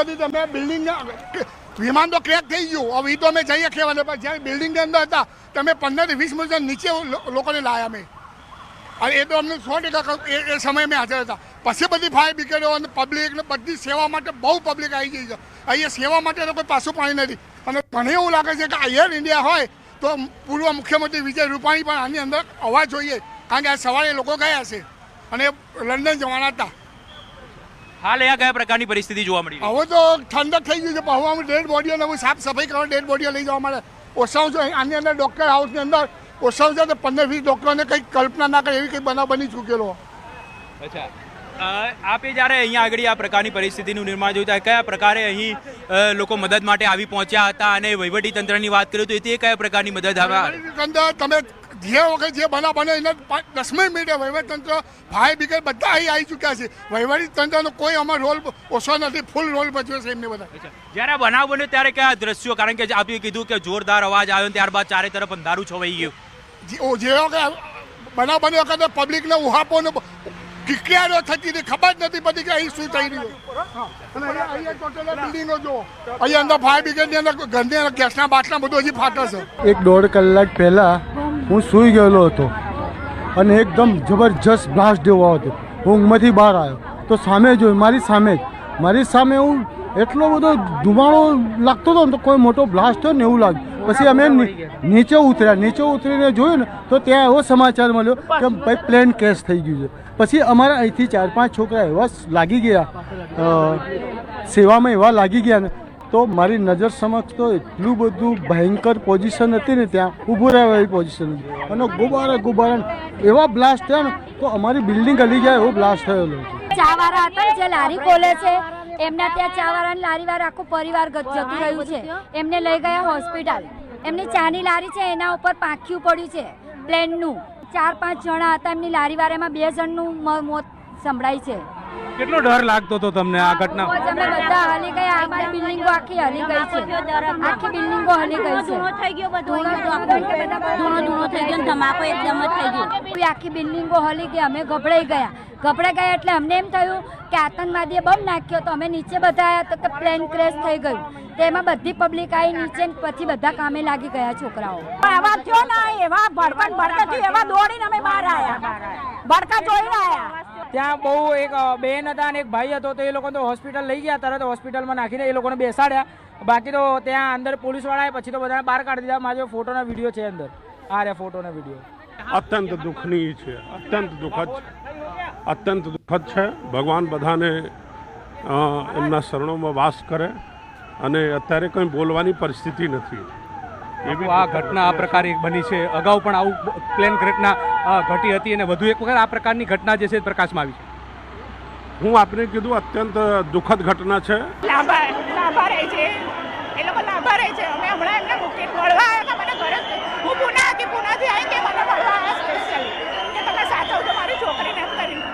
હતી તમે બિલ્ડિંગ વિમાન તો ક્રેક થઈ ગયું, હવે એ તો અમે જઈએ ખેવાને, પણ જ્યારે બિલ્ડિંગની અંદર હતા તમે 15 થી 20 મિનિટ નીચે લોકોને લાવ્યા મેં, અને એ તો અમને 100% એ સમયે મેં હાજર હતા. પછી બધી ફાયર બ્રિગેડો અને પબ્લિક બધી સેવા માટે બહુ પબ્લિક આવી ગઈ છે. અહીંયા સેવા માટે તો કોઈ પાછું પાણી નથી, અને મને એવું લાગે છે કે એર ઇન્ડિયા હોય તો પૂર્વ મુખ્યમંત્રી વિજય રૂપાણી પણ આની અંદર આવવા જોઈએ, કારણ કે આ સવારે લોકો ગયા છે અને લંડન જવાના હતા. હાલ અહીંયા કયા પ્રકારની પરિસ્થિતિ જોવા મળી? હવે તો ઠંડક થઈ ગયું છે, પણ હવે અમે ડેડ બોડીઓને હવે સાફ સફાઈ કરવા ડેડ બોડીઓ લઈ જવા માટે ઓછામાં ઓછું આની અંદર ડૉક્ટર હાઉસની અંદર ઓછામાં ઓછા 15-20 ડૉક્ટરોને કંઈક કલ્પના ના કરે એવી કંઈક બનાવ બની ચૂકેલો. અચ્છા, આપે જ્યારે અહીંયા આગળ આ પ્રકારની પરિસ્થિતિનું નિર્માણ જોયું ત્યારે કયા પ્રકારે અહીં લોકો મદદ માટે આવી પહોંચ્યા હતા, અને વહીવટી તંત્રની વાત કરીએ તો તે કયા પ્રકારની મદદ તંત્ર તમે જે વખત જે બનાવ બને એને 10 મિનિટે વહીવટી તંત્ર ફાયર બ્રિગેડ બધા અહીં આવી ચૂક્યા છે. વહીવટી તંત્રનો કોઈ અમારો રોલ ઓછો નથી, ફૂલ રોલ ભજવે છે એમને બધા. જ્યારે બનાવ બન્યો ત્યારે કયા દ્રશ્યો, કારણ કે આપે કીધું કે જોરદાર અવાજ આવ્યો ત્યારબાદ ચારે તરફ અંધારું છવાઈ ગયું, જે વખત બનાવ બન્યો વખતે પબ્લિકને ઉહાપોને કિકિયારો થતી હતી, ખબર જ નથી પડતી કે અહીં શું થઈ રહ્યું. અને અહીંયા ટોટલ બિલ્ડિંગો જો અહીંયા અંદર ફાયર બ્રિગેડની અંદર ઘરની અંદર ગેસના બાટલા બધું હજી ફાટે છે. 1-1.5 કલાક પહેલાં હું સૂઈ ગયેલો હતો અને એકદમ જબરજસ્ત બ્લાસ્ટ જેવો હતો. ઊંઘમાંથી બહાર આવ્યો તો સામે જોયું, મારી સામે હું એટલો બધો ધુમાડો લાગતો હતો ને, તો કોઈ મોટો બ્લાસ્ટ થયો ને એવું લાગ્યું. પછી અમે નીચે ઉતરીને જોયું ને તો ત્યાં એવો સમાચાર મળ્યો કે ભાઈ પ્લેન ક્રેશ થઈ ગયું છે. પછી અમારા અહીંથી 4-5 છોકરા એવા લાગી ગયા, સેવામાં એવા લાગી ગયા ને, તો મારી નજર સમક્ષ તો એટલું બધું ભયંકર પોઝિશન હતી ને, ત્યાં ઊભું રહેવા એવી પોઝિશન હતી, અને ગુબારા એવા બ્લાસ્ટ થયા ને તો અમારી બિલ્ડિંગ હલી ગયા એવો બ્લાસ્ટ થયેલો. ચાવાળા હતા જે લારી ખોલે છે એમના ત્યાં ચાવાળાની લારીવાર આખું પરિવાર જતું રહ્યું છે, એમને લઈ ગયા હોસ્પિટલ. એમની ચાની લારી છે એના ઉપર પાંખ્યું પડ્યું છે પ્લેનનું. 4-5 જણા હતા એમની લારીવાર, એમાં 2 જણનું મોત સંભળાય છે. કેટલો ડર લાગતો હતો તમને આ ઘટના? અમે બધા હલી ગયા, અમારી બિલ્ડિંગો આખી હલી ગઈ છે, આખી બિલ્ડિંગો હલી ગઈ છે. ધૂણો થઈ ગયો, ધૂણો થઈ ગયો, ધમાકો એકદમ જ થઈ ગયો. આખી બિલ્ડિંગો હલી ગઈ. અમે ગભરાઈ ગયા એટલે અમને એમ થયું કે આતંકવાદીએ બોમ્બ નાખ્યો, તો અમે નીચે બધા આવ્યા તો પ્લેન ક્રેશ થઈ ગયું. તેમાં બધી પબ્લિક આવી નીચે, પછી બધા કામે લાગી ગયા છોકરાઓ. એવા થયો ને, એવા ભડકા એવા દોડીને અમે બહાર આવ્યા, ભડકા જોઈને આવ્યા. ત્યાં બહુ એક બેન હતા અને એક ભાઈ હતો, તો એ લોકો તો હોસ્પિટલ લઈ ગયા, તરત હોસ્પિટલમાં નાખીને એ લોકોને બેસાડ્યા. બાકી તો ત્યાં અંદર પોલીસવાળાએ પછી તો બધાને બહાર કાઢી દીધા. મારો ફોટોના વિડીયો છે અંદર, આ રહ્યા ફોટોના વિડીયો. અત્યંત દુઃખની છે, અત્યંત દુઃખદ છે. ભગવાન બધાને એમના શરણોમાં વાસ કરે, અને અત્યારે કંઈ બોલવાની પરિસ્થિતિ નથી. એવી આ ઘટના આ પ્રકારે બની છે, અગાઉ પણ આવું પ્લેન ઘટના ઘટી હતી, અને વધુ એક વખત આ પ્રકારની ઘટના જે છે પ્રકાશમાં આવી છે. હું આપને કીધું અત્યંત દુઃખદ ઘટના છે. લાંબા રહે છે એ લોકો, લાંબા રહે છે. અમે હમણાં એમને મૂકીને મળવા આવ્યા મને ઘરે. હું પુનાથી આવી કે મને મળવા આવ્યા સ્પેશિયલ કે તમે સાથે આવજો મારી છોકરીને એમ કરીને.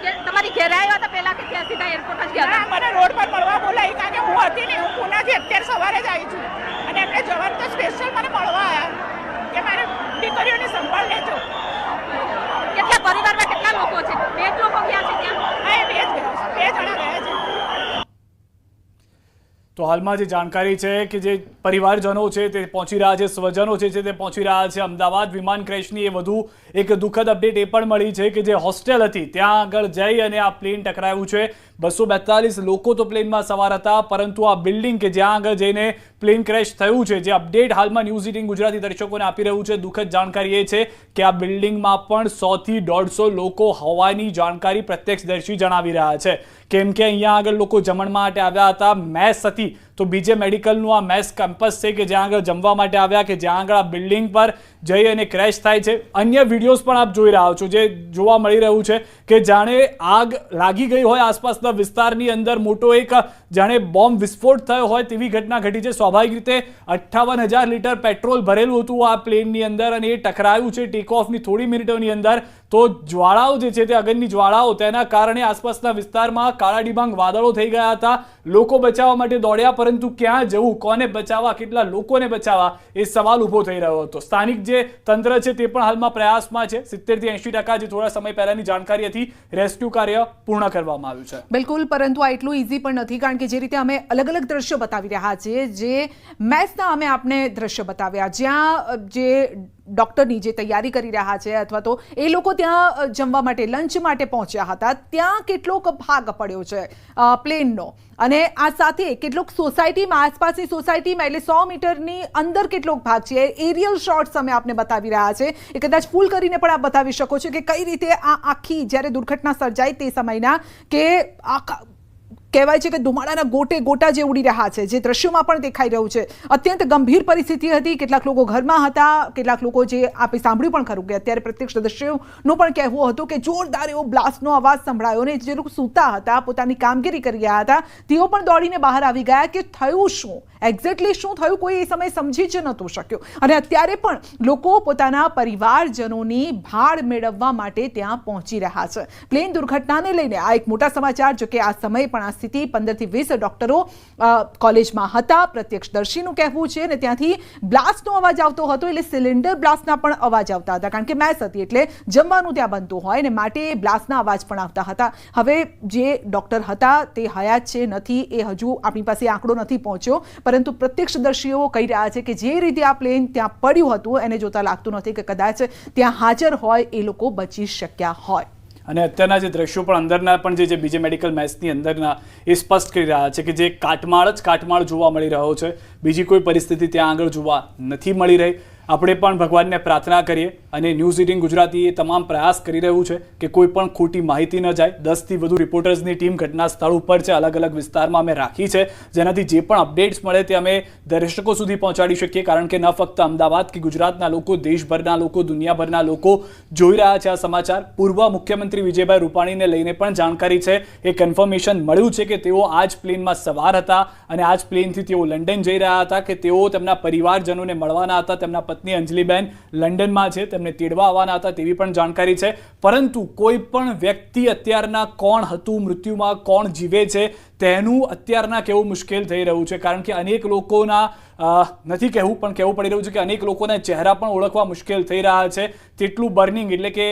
કે તમારી ઘેર આવ્યા હતા પહેલા કે ત્યાં સીધા એરપોર્ટ જ ગયા? મને રોડ પર મળવા બોલાવી, કારણ કે હું હતી નહીં, હું પુનાથી અત્યારે સવારે જ આવી છું, અને એમને જવાનું તો સ્પેશિયલ મને મળવા આવ્યા કે મારી દીકરીઓની સંભાળ લેજો. કેટલા પરિવારમાં કેટલા લોકો છે? 2 લોકો ગયા છે ત્યાં? હા, 2 જ ગયા છે, 2 જણા ગયા છે. તો હાલમાં જે જાણકારી છે કે જે પરિવારજનો છે તે પહોંચી રહ્યા છે, સ્વજનો છે તે પહોંચી રહ્યા છે. અમદાવાદ વિમાન ક્રેશની એ વધુ એક દુઃખદ અપડેટ એ પણ મળી છે કે જે હોસ્ટેલ હતી ત્યાં આગળ જઈ અને આ પ્લેન ટકરાયું છે. 242 લોકો તો પ્લેનમાં સવાર હતા, પરંતુ આ બિલ્ડિંગ કે જ્યાં આગળ જઈને પ્લેન ક્રેશ થયું છે, જે અપડેટ હાલમાં ન્યૂઝ 18 ગુજરાતી દર્શકોને આપી રહ્યું છે, દુઃખદ જાણકારી એ છે કે આ બિલ્ડિંગમાં પણ 100 થી 150 લોકો હોવાની જાણકારી પ્રત્યક્ષદર્શી જણાવી રહ્યા છે. કેમ કે અહીંયા આગળ લોકો જમણ માટે આવ્યા હતા, મેસ હતી, તો બીજે મેડિકલનું આ મેસ કેમ્પસ છે કે જ્યાં આગળ જમવા માટે આવ્યા, કે જ્યાં આગળ આ બિલ્ડિંગ પર જઈ અને ક્રેશ થાય છે. અન્ય વિડીયોઝ પણ આપ જોઈ રહ્યા છો, જે જોવા મળી રહ્યું છે કે જાણે આગ લાગી ગઈ હોય આસપાસના વિસ્તારની અંદર, મોટો એક જાણે બોમ્બ વિસ્ફોટ થયો હોય તેવી ઘટના ઘટી છે. સ્વાભાવિક રીતે 58,000 લીટર પેટ્રોલ ભરેલું હતું આ પ્લેનની અંદર, અને એ ટકરાયું છે ટેક ઓફની થોડી મિનિટોની અંદર. તો જ્વાળાઓ જે છે તે અગ્નિની જ્વાળાઓ, તેના કારણે આસપાસના વિસ્તારમાં કાળા ડિબાંગ વાદળો થઈ ગયા હતા. લોકો બચાવવા માટે દોડ્યા, પરંતુ ક્યાં જવું, કોને બચાવવા, કેટલા લોકોને બચાવવા, એ સવાલ ઊભો થઈ રહ્યો હતો. સ્થાનિક જે તંત્ર છે તે પણ હાલમાં પ્રયાસમાં છે. 70 થી 80% જે થોડા સમય પહેલાની જાણકારી હતી, રેસ્ક્યુ કાર્ય પૂર્ણ કરવામાં આવ્યું છે. બિલકુલ, પરંતુ આ એટલું ઇઝી પણ નથી, કારણ કે જે રીતે અમે અલગ અલગ દ્રશ્યો બતાવી રહ્યા છીએ, જે મેચના અમે આપને દ્રશ્યો બતાવ્યા, જ્યાં જે ડૉક્ટરની જે તૈયારી કરી રહ્યા છે અથવા તો એ લોકો ત્યાં જમવા માટે, લંચ માટે પહોંચ્યા હતા, ત્યાં કેટલોક ભાગ પડ્યો છે પ્લેનનો, અને આ સાથે કેટલોક સોસાયટીમાં, આસપાસની સોસાયટીમાં, એટલે 100 મીટરની અંદર કેટલોક ભાગ છે. એરિયલ શોટ્સ અમે આપને બતાવી રહ્યા છે. એ કદાચ ફૂલ કરીને પણ આપ બતાવી શકો છો કે કઈ રીતે આ આખી જ્યારે દુર્ઘટના સર્જાઈ તે સમયના, કે આખા કહેવાય છે કે ધુમાડાના ગોટે ગોટા જે ઉડી રહ્યા છે, જે દ્રશ્યોમાં પણ દેખાઈ રહ્યું છે. અત્યંત ગંભીર પરિસ્થિતિ હતી. કેટલાક લોકો ઘરમાં હતા, કેટલાક લોકો, જે આપે સાંભળ્યું પણ ખરું કે અત્યારે પ્રત્યક્ષદર્શીઓનું પણ કહેવું હતું કે જોરદાર એવો બ્લાસ્ટનો અવાજ સંભળાયો, અને જે લોકો સૂતા હતા, પોતાની કામગીરી કરી રહ્યા હતા, તેઓ પણ દોડીને બહાર આવી ગયા કે થયું શું, એક્ઝેક્ટલી શું થયું, કોઈ એ સમય સમજી જ નહોતું શક્યું. અને અત્યારે પણ લોકો પોતાના પરિવારજનોની ભાળ મેળવવા માટે ત્યાં પહોંચી રહ્યા છે. પ્લેન દુર્ઘટનાને લઈને આ એક મોટા સમાચાર. જો કે આ સમય પણ, આ સ્થિતિ 15 થી 20 ડોક્ટરો કોલેજમાં હતા, પ્રત્યક્ષદર્શીનું કહેવું છે, અને ત્યાંથી બ્લાસ્ટનો અવાજ આવતો હતો, એટલે સિલિન્ડર બ્લાસ્ટના પણ અવાજ આવતા હતા, કારણ કે મેસ હતી એટલે જમવાનું ત્યાં બનતું હોય, અને માટે બ્લાસ્ટના અવાજ પણ આવતા હતા. હવે જે ડોક્ટર હતા તે હયાત છે નથી, એ હજુ આપણી પાસે આંકડો નથી પહોંચ્યો, પરંતુ પ્રત્યક્ષદર્શીઓ કહી રહ્યા છે કે જે રીતે આ પ્લેન ત્યાં પડ્યું હતું એને જોતા લાગતું નથી કે કદાચ ત્યાં હાજર હોય એ લોકો બચી શક્યા હોય. અને અત્યારના જે દ્રશ્યો પણ અંદરના પણ જે બીજે મેડિકલ મેચની અંદરના, એ સ્પષ્ટ કરી રહ્યા છે કે જે કાટમાળ જોવા મળી રહ્યો છે. બીજી કોઈ પરિસ્થિતિ ત્યાં આગળ જોવા નથી મળી રહી. આપણે પણ ભગવાનને પ્રાર્થના કરીએ, અને ન્યૂઝ 18 ગુજરાતી એ તમામ પ્રયાસ કરી રહ્યું છે કે કોઈ પણ ખોટી માહિતી ન જાય. 10 થી વધુ રિપોર્ટર્સની ટીમ ઘટના સ્થળ ઉપર છે, અલગ અલગ વિસ્તારમાં અમે રાખી છે, જેનાથી જે પણ અપડેટ્સ મળે તે અમે દર્શકો સુધી પહોંચાડી શકીએ, કારણ કે ન ફક્ત અમદાવાદ કે ગુજરાતના લોકો, દેશભરના લોકો, દુનિયાભરના લોકો જોઈ રહ્યા છે આ સમાચાર. પૂર્વ મુખ્યમંત્રી વિજયભાઈ રૂપાણીને લઈને પણ જાણકારી છે, એ કન્ફર્મેશન મળ્યું છે કે તેઓ આ જ પ્લેનમાં સવાર હતા, અને આ જ પ્લેનથી તેઓ લંડન જઈ રહ્યા હતા, કે તેઓ તેમના પરિવારજનોને મળવાના હતા. તેમના પત્ની અંજલિબેન લંડનમાં છે, તેમને તેડવા આવવાના હતા, તેવી પણ જાણકારી છે. પરંતુ કોઈ પણ વ્યક્તિ અત્યારના કોણ હતું, મૃત્યુમાં કોણ જીવે છે, તેનું અત્યારના કહેવું મુશ્કેલ થઈ રહ્યું છે, કારણ કે અનેક લોકોના, નથી કહેવું પણ કહેવું પડી રહ્યું છે કે અનેક લોકોના ચહેરા પણ ઓળખવા મુશ્કેલ થઈ રહ્યા છે. તેટલું બર્નિંગ, એટલે કે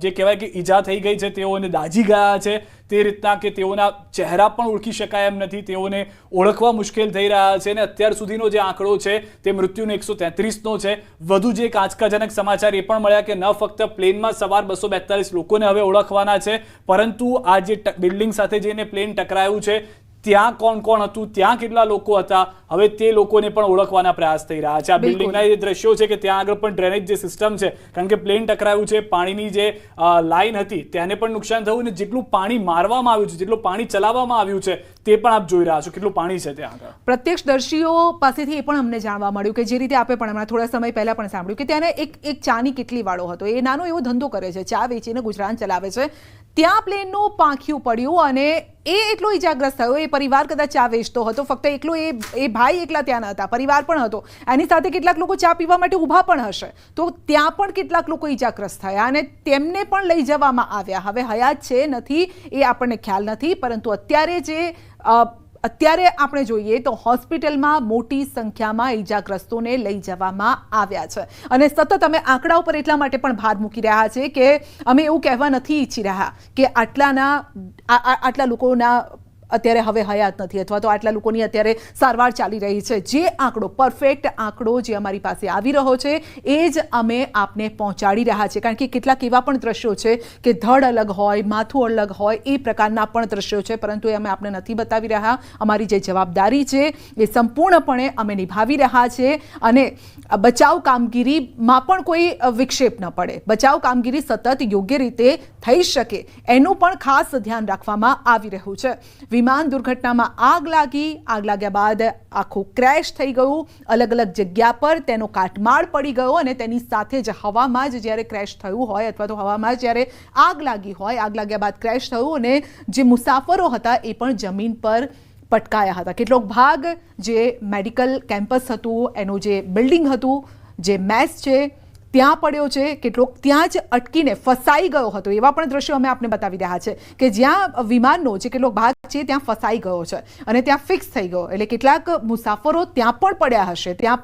જે કહેવાય કે ઈજા થઈ ગઈ છે, તેઓને દાઝી ગયા છે તે રીતના, કે તેઓના ચહેરા પણ ઓળખી શકાય એમ નથી, તેઓને ઓળખવા મુશ્કેલ થઈ રહ્યા છે. અને અત્યાર સુધીનો જે આંકડો છે તે મૃત્યુનો 133નો છે. વધુ જે એક આંચકાજનક સમાચાર એ પણ મળ્યા કે ન ફક્ત પ્લેનમાં સવાર 242 લોકોને હવે ઓળખવાના છે, પરંતુ આ જે બિલ્ડિંગ સાથે જઈને પ્લેન ટકરાયું છે ત્યાં કોણ કોણ હતું, ત્યાં કેટલા લોકો હતા, હવે તે લોકોને પણ ઓળખવાના પ્રયાસ થઈ રહ્યા છે. આ બિલ્ડિંગના જે દ્રશ્યો છે કે ત્યાં આગળ પણ ડ્રેનેજ જે સિસ્ટમ છે, કારણ કે પ્લેન ટકરાયું છે, પાણીની જે લાઈન હતી તેને પણ નુકસાન થયું, અને જેટલું પાણી મારવામાં આવ્યું છે, જેટલું પાણી ચલાવવામાં આવ્યું છે, તે પણ આપ જોઈ રહ્યા છો કેટલું પાણી છે ત્યાં આગળ. પ્રત્યક્ષદર્શીઓ પાસેથી એ પણ અમને જાણવા મળ્યું કે જે રીતે આપણે પણ હમણાં થોડા સમય પહેલા પણ સાંભળ્યું કે ત્યાં એક ચાની કેટલી વાળો હતો, એ નાનો એવો ધંધો કરે છે, ચા વેચીને ગુજરાન ચલાવે છે. ત્યાં પ્લેનનું પાંખિયું પડ્યું અને એ એટલો ઇજાગ્રસ્ત થયો. એ પરિવાર કદાચ ચા વેચતો હતો, ફક્ત એકલો એ ભાઈ એકલા ત્યાં ન હતા, પરિવાર પણ હતો, એની સાથે કેટલાક લોકો ચા પીવા માટે ઊભા પણ હશે, તો ત્યાં પણ કેટલાક લોકો ઇજાગ્રસ્ત થયા અને તેમને પણ લઈ જવામાં આવ્યા. હવે હયાત છે નથી એ આપણને ખ્યાલ નથી, પરંતુ અત્યારે આપણે જોઈએ તો હોસ્પિટલમાં મોટી સંખ્યામાં ઈજાગ્રસ્તોને લઈ જવામાં આવ્યા છે. અને સતત અમે આંકડા ઉપર એટલા માટે પણ ભાર મૂકી રહ્યા છે કે અમે એવું કહેવા નથી ઈચ્છી રહ્યા કે આટલા લોકોના અત્યારે હવે હયાત નથી, અથવા તો આટલા લોકોની અત્યારે સારવાર ચાલી રહી છે. જે આંકડો, પરફેક્ટ આંકડો જે અમારી પાસે આવી રહ્યો છે એ જ અમે આપને પહોંચાડી રહ્યા છે, કારણ કે કેટલાક એવા પણ દ્રશ્યો છે કે ધડ અલગ હોય, માથું અલગ હોય, એ પ્રકારના પણ દ્રશ્યો છે, પરંતુ એ અમે આપને નથી બતાવી રહ્યા. અમારી જે જવાબદારી છે એ સંપૂર્ણપણે અમે નિભાવી રહ્યા છે, અને બચાવ કામગીરીમાં પણ કોઈ વિક્ષેપ ન પડે, બચાવ કામગીરી સતત યોગ્ય રીતે થઈ શકે એનું પણ ખાસ ધ્યાન રાખવામાં આવી રહ્યું છે. વિમાન દુર્ઘટનામાં આગ લાગ્યા બાદ આખું ક્રેશ થઈ ગયું, અલગ અલગ જગ્યા પર તેનો કાટમાળ પડી ગયો, અને તેની સાથે જ હવામાં જ જ્યારે ક્રેશ થયું હોય, અથવા તો હવામાં જ્યારે આગ લાગી હોય, આગ લાગ્યા બાદ ક્રેશ થયું, અને જે મુસાફરો હતા એ પણ જમીન પર પટકાયા હતા. કેટલોક ભાગ જે મેડિકલ કેમ્પસ હતું, એનું જે બિલ્ડિંગ હતું, જે મેસ છે ત્યાં પડ્યો છે, કેટલોક ત્યાં જ અટકીને ફસાઈ ગયો હતો. એવા પણ દ્રશ્યો અમે આપને બતાવી રહ્યા છે કે જ્યાં વિમાનનો જે કેટલોક ભાગ છે ત્યાં ફસાઈ ગયો છે અને ત્યાં ફિક્સ થઈ ગયો, એટલે કેટલાક મુસાફરો ત્યાં પણ પડ્યા હશે, ત્યાં